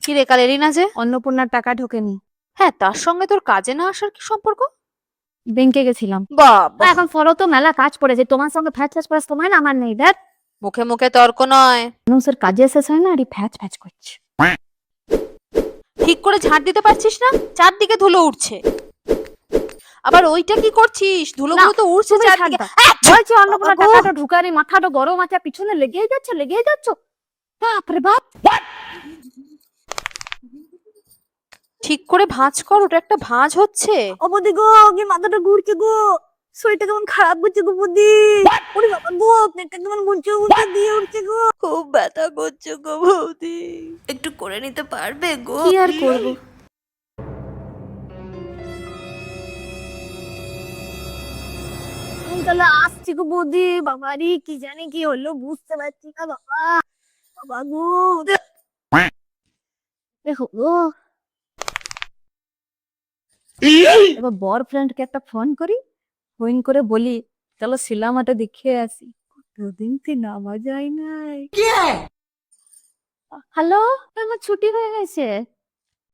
কি রে, কাল এলি না যে? অন্নপূর্ণার টাকা ঢোকেনি। হ্যাঁ, তার সঙ্গে তোর কাজে না আসার কি সম্পর্ক? ব্যাংকে গেছিলাম। বাবা, এখন ফলো তো মেলা কাজ পড়েছে, তোমার সঙ্গে ফ্যাচ ফ্যাচ করার সময় না আমার নেই। দেখ মুখে মুখে তর্ক নয়। মানুষের কাজে শেষ হয় না আর ফ্যাচ ফ্যাচ করছে। ঠিক করে ঝাড় দিতে পারছিস না? চারদিকে ধুলো উঠছে। আবার ওইটা কি করছিস? ধুলোগুলো তো উঠছে তুমি চারদিকে। ছাড় দাও। বলছি অন্নপূর্ণার টাকাটা ঢুকানি, মাথাটা গরম আছে, পিছনে লেগেই যাচ্ছ। বাপরে বাপ। ঠিক করে ভাঁজ কর, ওটা একটা ভাঁজ হচ্ছে। ও বৌদি গো, কি মাথাটা ঘুরছে গো, শরীরটা কেমন খারাপ করছে গো বৌদি। ওরে বাবা গো, পেটটা কেমন ঘুরছে দিয়ে উঠছে গো। খুব ব্যথা করছে গো বৌদি, একটু করে নিতে পারবে গো? কি আর করবো। তাহলে আসছি গো বৌদি। বাবারি কি জানি কি হলো, বুঝতে পারছি না বাবা। বাবা গো, দেখো গো, এবার বর ফ্রেন্ডকে একটা ফোন করি, ফোন করে বলি চলো সিনেমাটা দেখে আসি। কতদিন থেকে নামা যায় নাই। হ্যালো, আমার ছুটি হয়ে গেছে।